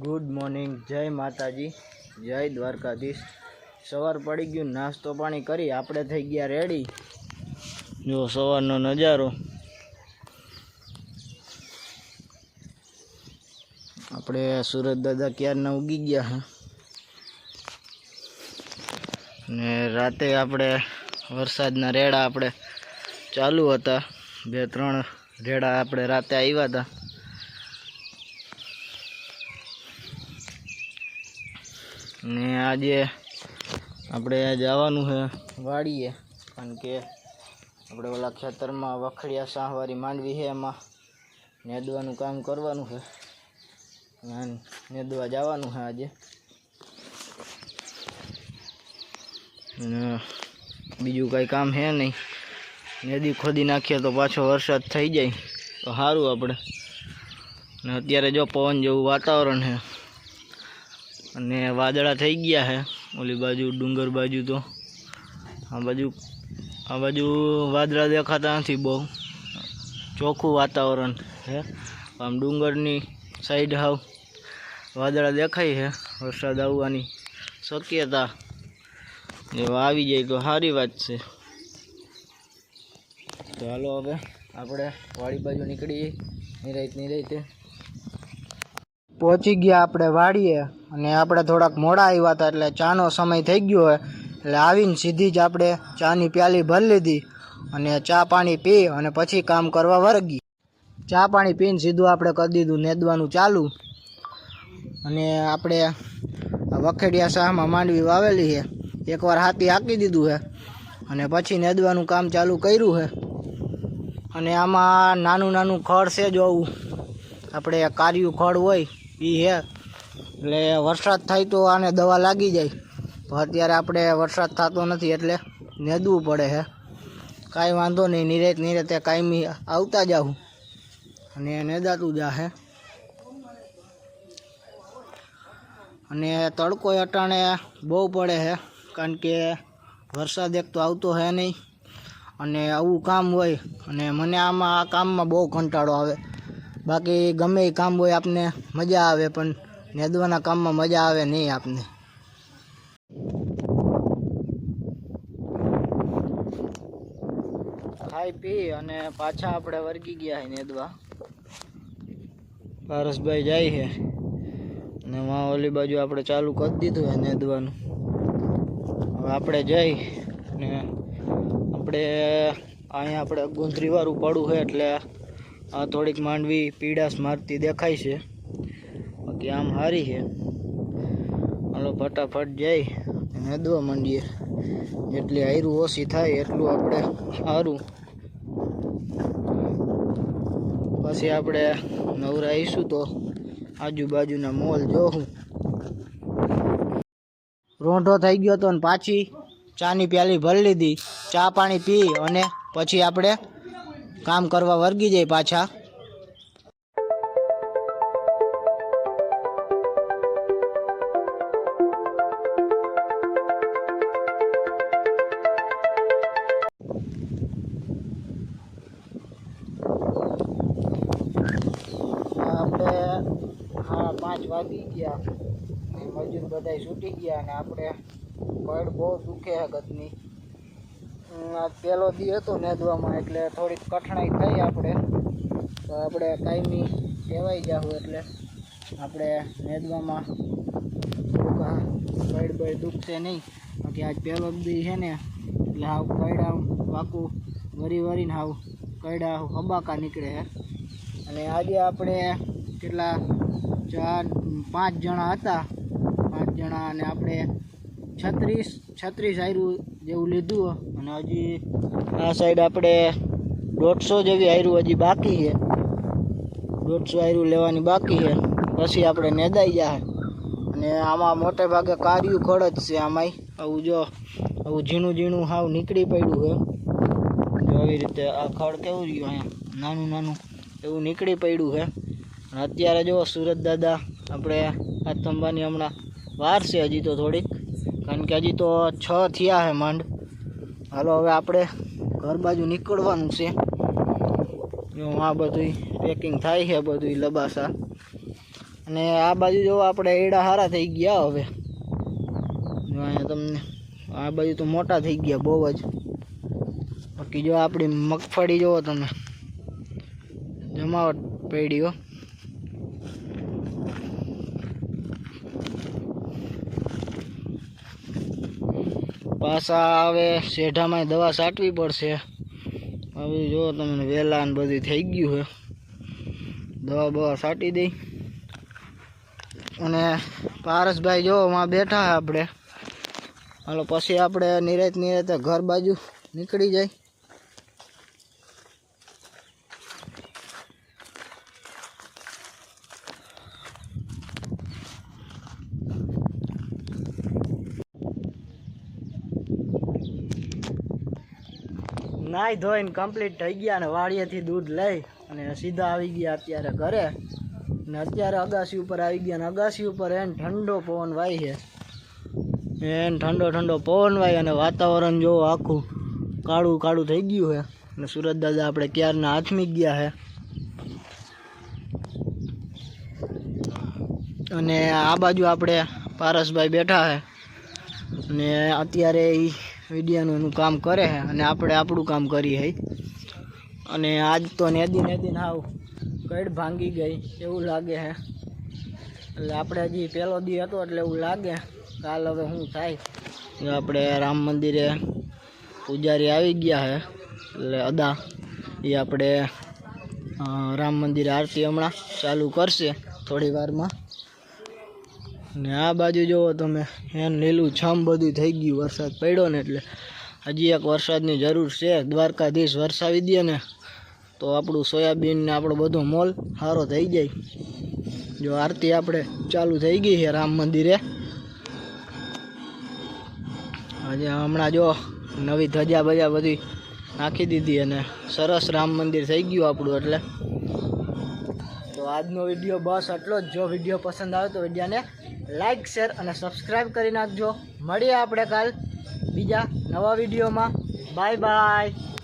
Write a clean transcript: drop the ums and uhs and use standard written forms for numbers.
Good morning, जय माताजी, जय द्वारकाधीश। सवार पड़ी गयु, नास्तो पाणी करी आपणे थई गया रेडी। जो सवारनो नजारो आपणे सूरत दादा क्याરના उगी गया है ने राते आपणे वरसादना रेड़ा आपणे चालू हता। 2-3 रेड़ा आपणे राते आव्या हता ने आज આપણે જવાનું છે વાડીએ, કારણ કે આપણે ઓલા ખેતરમાં વખડિયા શાહવારી માંડવી છે, એમાં નેદવાનું કામ કરવાનું છે। નેદવા જવાનું છે આજે। બીજું કંઈ કામ છે નહીં, નેદી ખોદી નાખીએ તો પાછો વરસાદ થઈ જાય તો સારું આપણે। ને અત્યારે જો પવન જેવું વાતાવરણ છે અને વાદળા થઈ ગયા છે ઓલી બાજુ ડુંગર બાજુ। તો આ બાજુ વાદળા દેખાતા નથી, બહુ ચોખ્ખું વાતાવરણ છે। આમ ડુંગરની સાઈડ હાવ વાદળા દેખાય છે, વરસાદ આવવાની શક્યતા જો આવી જાય તો સારી વાત છે। તો હાલો હવે આપણે વાડી બાજુ નીકળીએ નિરાતે। પહોંચી ગયા આપણે વાડીએ અને આપણે થોડાક મોડા આવ્યા હતા એટલે ચાનો સમય થઈ ગયો હોય એટલે આવીને સીધી જ આપણે ચાની પ્યાલી ભરી લીધી અને ચા પાણી પી અને પછી કામ કરવા વળગી। ચા પાણી પીને સીધું આપણે કરી દીધું નેદવાનું ચાલુ। અને આપણે વખેડિયા શાહમાં માંડવી વાવેલી છે, એકવાર હાથી હાંકી દીધું છે અને પછી નેદવાનું કામ ચાલુ કર્યું છે। અને આમાં નાનું નાનું ખડ છે, જોવું આપણે કાર્યું ખડ હોય એ છે, એટલે વરસાદ થાય તો આને દવા લાગી જાય। તો અત્યારે આપણે વરસાદ થતો નથી એટલે નેદવું પડે છે। કાંઈ વાંધો નહીં, નિરાતે કાયમી આવતા જાઉં અને નેદાતું જાહે। અને તડકો અટાણે બહુ પડે છે, કારણ કે વરસાદ એક તો આવતો છે નહીં અને આવું કામ હોય અને મને આમાં આ કામમાં બહુ કંટાળો આવે। બાકી ગમે એ કામ હોય આપને મજા આવે, પણ નેદવાના કામમાં મજા આવે નહીં આપને। ખાઈ પી અને પાછા આપણે વર્ગી ગયા છે નેદવા। પારસભાઈ જાય છે અને વાં ઓલી બાજુ આપણે ચાલુ કરી દીધું છે નેદવાનું। હવે આપણે જઈ ને આપણે અહીંયા આપણે ગુંદરીવાળું પડું છે એટલે આ થોડીક માંડવી પીડાશ મારતી દેખાય છે, બાકી આમ સારી છે। હાલો ફટાફટ જઈ નેદવા માંડીએ, જેટલી હાયરું ઓછી થાય એટલું આપણે સારું। પછી આપણે નવરા આવીશું તો આજુબાજુના મોલ જોઉં। રોંઢો થઈ ગયો તો ને પાછી ચાની પ્યાલી ભરી લીધી, ચા પાણી પી અને પછી આપણે કામ કરવા વર્ગી જાય પાછા। આપણે 5 વાગી ગયા, મજૂર બધા છૂટી ગયા અને આપણે પડ બહુ દુખે છે ગતની। આ પહેલો દી હતો નેદવામાં એટલે થોડીક કઠણાઈ થઈ આપણે, તો આપણે કાયમી કહેવાઈ જાવું એટલે આપણે નેદવામાં થોડુંક બળ દુખશે નહીં। બાકી આજ પહેલો દી છે ને એટલે હાવ કયડા વાકું વરીને હાવ કયડા હબાકા નીકળે છે। અને આજે આપણે કેટલા 4-5 જણા હતા, 5 જણા અને આપણે 36 હાયરું જેવું લીધું અને હજી આ સાઈડ આપણે 150 જેવી હાયરું હજી બાકી છે, 150 હાયરું લેવાની બાકી છે, પછી આપણે નેદાઈ જાય। અને આમાં મોટે ભાગે કાર્યું ખડ જ છે, આમાંય આવું જો આવું ઝીણું હાવ નીકળી પડ્યું છે, જો આવી રીતે આ ખડ કેવું રહ્યું અહીંયા નાનું એવું નીકળી પડ્યું છે। અને અત્યારે જો સુરત દાદા આપણે આ થંભાની હમણાં વાર છે હજી તો થોડીક, કારણ કે હજી તો 6 થયા છે માંડ। હાલો હવે આપણે ઘર બાજુ નીકળવાનું છે। જો આ બધું પેકિંગ થાય છે, બધું લબાસા અને આ બાજુ જો આપણે એડા સારા થઈ ગયા હવે જો અહીંયા તમને આ બાજુ તો મોટા થઈ ગયા બહુ જ બાકી જો આપણી મગફળી જોવો તમે જમાવટ પડી હો પાછા હવે શેઢામાં દવા છાંટવી પડશે હવે જો તમને વેલા ને બધું થઈ ગયું છે દવા બવા છાંટી દઈ અને પારસભાઈ જો વहाँ બેઠા છે આપણે હાલો પછી આપણે નિરાતે ઘર બાજુ નીકળી જાય નાઈ ધોઈને કમ્પ્લીટ થઈ ગયા અને વાડીએથી દૂધ લઈ અને સીધા આવી ગયા અત્યારે ઘરે અને અત્યારે અગાસી ઉપર આવી ગયા અને અગાસી ઉપર એને ઠંડો પવન વાય છે એને ઠંડો પવન વાય અને વાતાવરણ જો આખું કાળું કાળું થઈ ગયું છે અને સુરત દાદા આપણે ક્યારના હાથમી ગયા છે અને આ બાજુ આપણે પારસભાઈ બેઠા છે અને અત્યારે એ વિડિયાનું એનું કામ કરે છે અને આપણે આપણું કામ કરીએ છે અને આજ તો નેદી હાવ કઈડ ભાંગી ગઈ એવું લાગે છે એટલે આપણે હજી પહેલો દી હતો એટલે એવું લાગે કાલ હવે શું થાય આપણે રામ મંદિરે પૂજારી આવી ગયા છે એટલે અદા એ આપણે રામ મંદિરે આરતી હમણાં ચાલુ કરશે થોડી વારમાં ને આ બાજુ જોવો તમે એને લીલું છમ બધું થઈ ગયું વરસાદ પડ્યો ને એટલે હજી એક વરસાદની જરૂર છે દ્વારકાધીશ વરસાવી દે ને તો આપણું સોયાબીન ને આપણો બધો મોલ સારો થઈ જાય જો આરતી આપણે ચાલુ થઈ ગઈ છે રામ મંદિરે આજે હમણાં જો નવી ધજા બજા બધી નાખી દીધી અને સરસ રામ મંદિર થઈ ગયું આપણું એટલે તો આજનો વિડીયો બસ આટલો જ જો વિડીયો પસંદ આવે તો વિડીયોને લાઈક શેર અને સબસ્ક્રાઈબ કરી નાખજો મળીએ આપણે કાલ બીજા નવા વિડીયોમાં બાય બાય